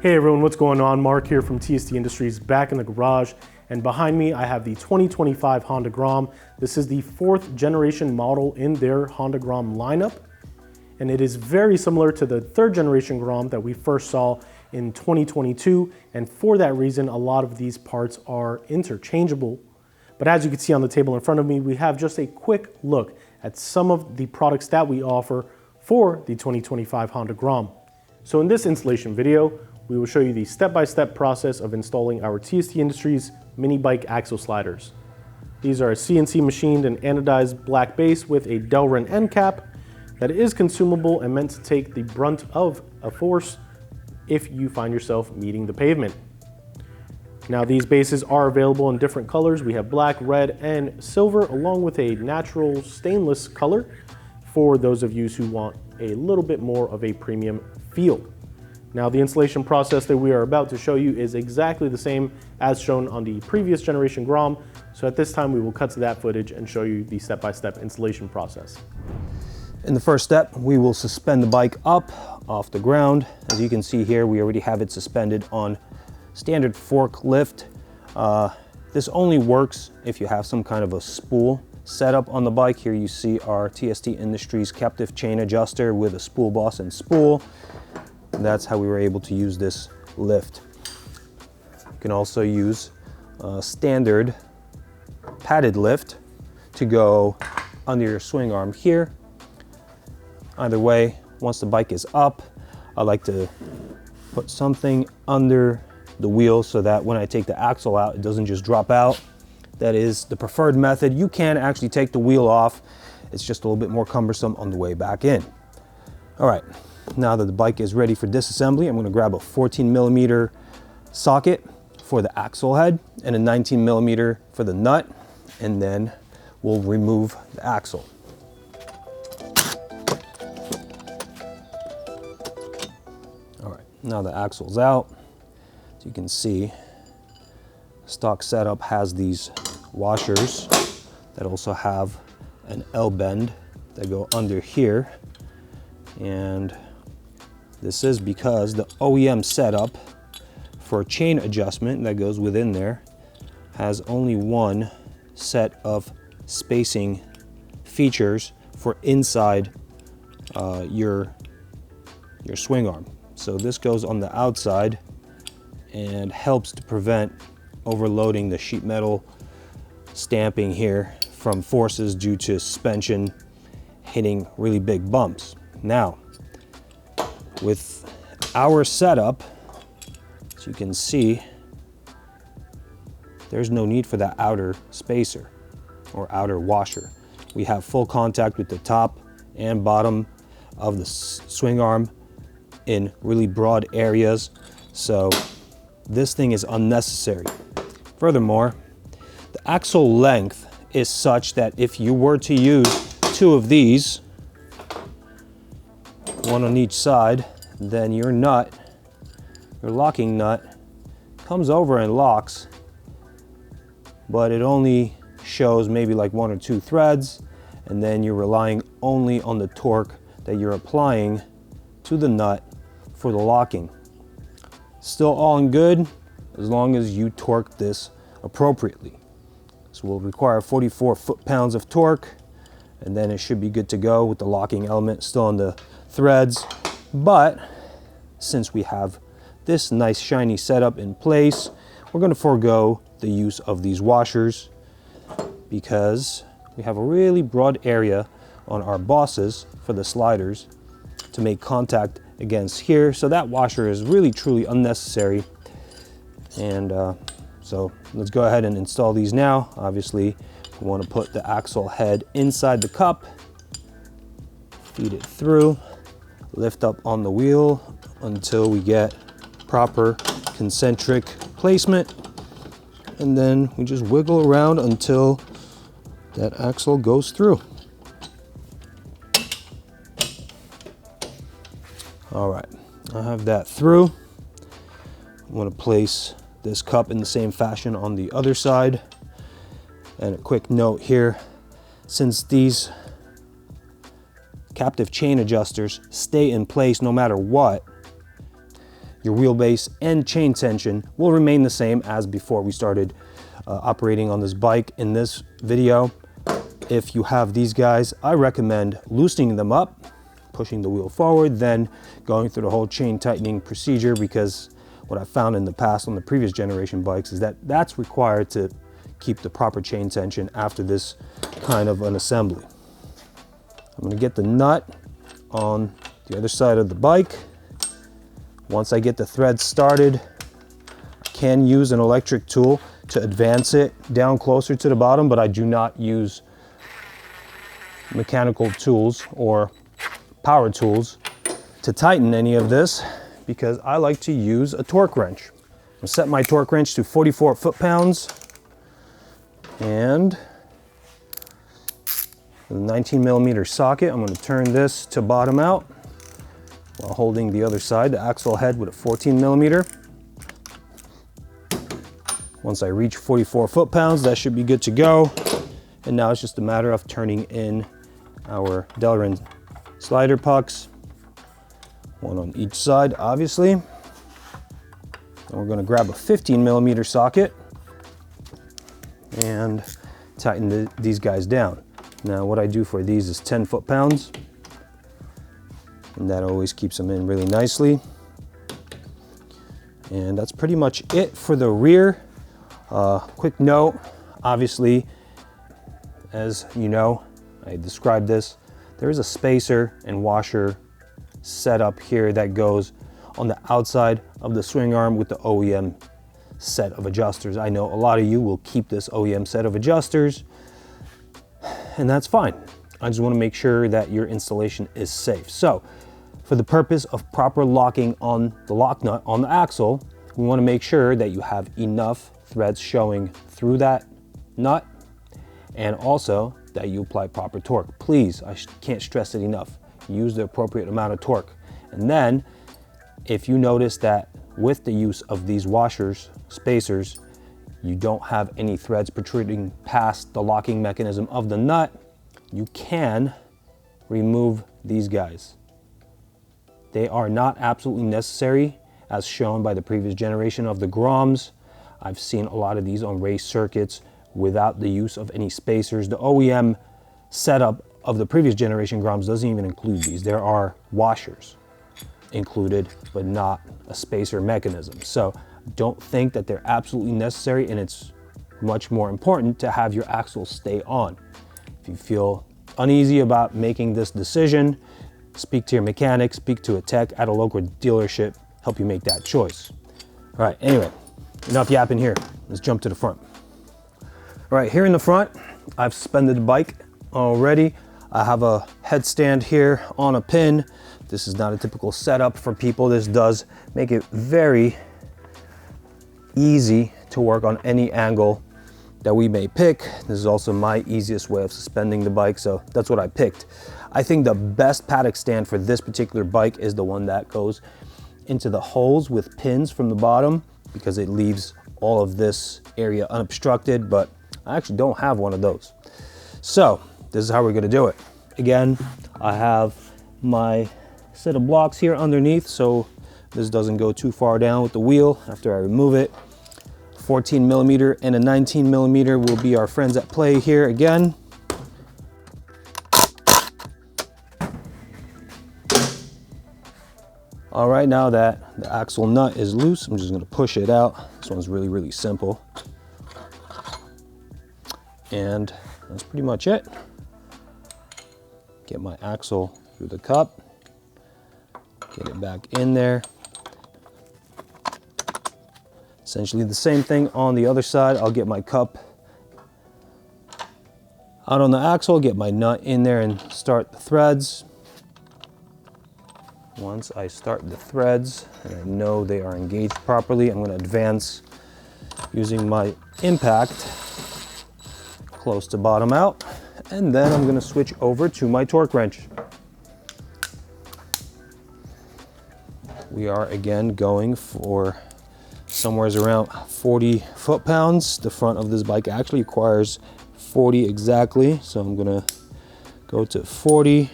Hey everyone, what's going on? Mark here from TST Industries, back in the garage. And behind me, I have the 2025 Honda Grom. This is the 4th generation model in their Honda Grom lineup. And it is very similar to the 3rd generation Grom that we first saw in 2022. And for that reason, a lot of these parts are interchangeable. But as you can see on the table in front of me, we have just a quick look at some of the products that we offer for the 2025 Honda Grom. So in this installation video, we will show you the step-by-step process of installing our TST Industries mini bike axle sliders. These are a CNC machined and anodized black base with a delrin end cap that is consumable and meant to take the brunt of a force if you find yourself meeting the pavement. Now these bases are available in different colors. We have black, red, and silver, along with a natural stainless color for those of you who want a little bit more of a premium feel. Now the installation process that we are about to show you is exactly the same as shown on the previous generation Grom. So at this time we will cut to that footage and show you the step-by-step installation process. In the first step, we will suspend the bike up off the ground. As you can see here, we already have it suspended on standard forklift. This only works if you have some kind of a spool setup on the bike. Here you see our TST Industries captive chain adjuster with a spool boss and spool. That's how we were able to use this lift. You can also use a standard padded lift to go under your swing arm here. Either way, once the bike is up, I like to put something under the wheel so that when I take the axle out, it doesn't just drop out. That is the preferred method. You can actually take the wheel off. It's just a little bit more cumbersome on the way back in. All right. Now that the bike is ready for disassembly, I'm going to grab a 14mm socket for the axle head and a 19mm for the nut, and then we'll remove the axle. All right, now the axle's out. As you can see, stock setup has these washers that also have an L-bend that go under here, and this is because the OEM setup for chain adjustment that goes within there has only one set of spacing features for inside your swing arm. So this goes on the outside and helps to prevent overloading the sheet metal stamping here from forces due to suspension hitting really big bumps. Now, with our setup, as you can see, there's no need for that outer spacer or outer washer. We have full contact with the top and bottom of the swing arm in really broad areas, so this thing is unnecessary. Furthermore, the axle length is such that if you were to use 2 of these, one on each side, then your nut, your locking nut, comes over and locks, but it only shows maybe like 1 or 2 threads, and then you're relying only on the torque that you're applying to the nut for the locking. Still all in good as long as you torque this appropriately. This will require 44 foot-pounds of torque, and then it should be good to go with the locking element still on the threads. But since we have this nice shiny setup in place, we're going to forego the use of these washers because we have a really broad area on our bosses for the sliders to make contact against here, so that washer is really truly unnecessary. And so let's go ahead and install these now. Obviously, we want to put the axle head inside the cup, feed it through, lift up on the wheel until we get proper concentric placement, and then we just wiggle around until that axle goes through. All right, I have that through. I'm going to place this cup in the same fashion on the other side. And a quick note here, since these captive chain adjusters stay in place no matter what, your wheelbase and chain tension will remain the same as before we started operating on this bike. In this video, if you have these guys, I recommend loosening them up, pushing the wheel forward, then going through the whole chain tightening procedure, because what I found in the past on the previous generation bikes is that that's required to keep the proper chain tension after this kind of an assembly. I'm going to get the nut on the other side of the bike. Once I get the thread started, I can use an electric tool to advance it down closer to the bottom, but I do not use mechanical tools or power tools to tighten any of this, because I like to use a torque wrench. I'm gonna set my torque wrench to 44 foot-pounds, and with a 19mm socket, I'm going to turn this to bottom out while holding the other side, the axle head, with a 14mm. Once I reach 44 foot-pounds, that should be good to go. And now it's just a matter of turning in our delrin slider pucks, one on each side, obviously. And we're going to grab a 15mm socket and tighten these guys down. Now what I do for these is 10 foot-pounds, and that always keeps them in really nicely. And that's pretty much it for the rear. Quick note, obviously, as you know, I described this, there is a spacer and washer setup here that goes on the outside of the swing arm with the OEM set of adjusters. I know a lot of you will keep this OEM set of adjusters, and that's fine. I just want to make sure that your installation is safe. So for the purpose of proper locking on the lock nut on the axle, we want to make sure that you have enough threads showing through that nut, and also that you apply proper torque. Please, I can't stress it enough. Use the appropriate amount of torque. And then if you notice that with the use of these washers, spacers, you don't have any threads protruding past the locking mechanism of the nut, you can remove these guys. They are not absolutely necessary, as shown by the previous generation of the Groms. I've seen a lot of these on race circuits without the use of any spacers. The OEM setup of the previous generation Groms doesn't even include these. There are washers included, but not a spacer mechanism. So don't think that they're absolutely necessary, and it's much more important to have your axle stay on. If you feel uneasy about making this decision, speak to your mechanic, speak to a tech at a local dealership, help you make that choice. All right, anyway, enough yapping here. Let's jump to the front. All right, here in the front, I've suspended the bike already. I have a headstand here on a pin. This is not a typical setup for people. This does make it very easy to work on any angle that we may pick. This is also my easiest way of suspending the bike, so that's what I picked. I think the best paddock stand for this particular bike is the one that goes into the holes with pins from the bottom, because it leaves all of this area unobstructed, but I actually don't have one of those. So this is how we're gonna do it. Again, I have my set of blocks here underneath, so this doesn't go too far down with the wheel after I remove it. 14mm and a 19mm will be our friends at play here again. All right, now that the axle nut is loose, I'm just gonna push it out. This one's really, really simple. And that's pretty much it. Get my axle through the cup, get it back in there. Essentially the same thing on the other side. I'll get my cup out on the axle, get my nut in there and start the threads. Once I start the threads and I know they are engaged properly, I'm going to advance using my impact close to bottom out, and then I'm going to switch over to my torque wrench. We are again going for somewhere around 40 foot-pounds. The front of this bike actually requires 40 exactly, so I'm going to go to 40.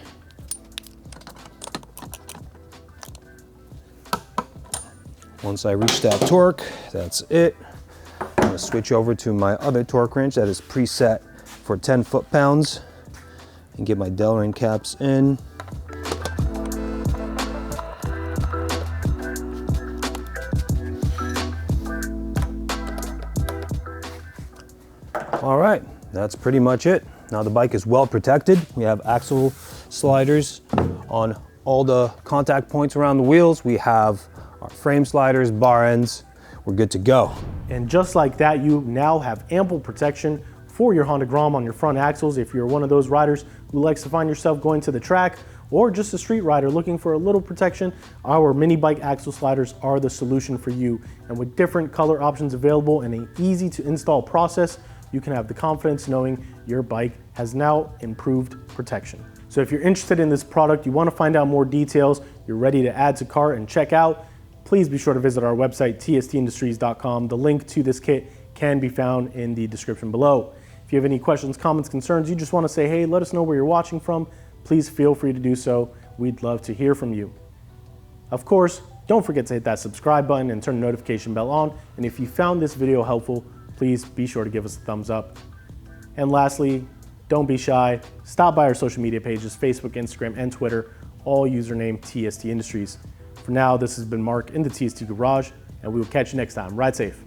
Once I reach that torque, that's it. I'm gonna switch over to my other torque wrench that is preset for 10 foot-pounds and get my delrin caps in. All right, that's pretty much it. Now the bike is well protected. We have axle sliders on all the contact points around the wheels. We have our frame sliders, bar ends. We're good to go. And just like that, you now have ample protection for your Honda Grom on your front axles. If you're one of those riders who likes to find yourself going to the track, or just a street rider looking for a little protection, our mini bike axle sliders are the solution for you. And with different color options available and an easy to install process, you can have the confidence knowing your bike has now improved protection. So if you're interested in this product, you want to find out more details, you're ready to add to cart and check out, please be sure to visit our website, tstindustries.com. The link to this kit can be found in the description below. If you have any questions, comments, concerns, you just want to say, hey, let us know where you're watching from, please feel free to do so. We'd love to hear from you. Of course, don't forget to hit that subscribe button and turn the notification bell on. And if you found this video helpful, please be sure to give us a thumbs up. And lastly, don't be shy. Stop by our social media pages, Facebook, Instagram, and Twitter, all username TST Industries. For now, this has been Mark in the TST Garage, and we will catch you next time. Ride safe.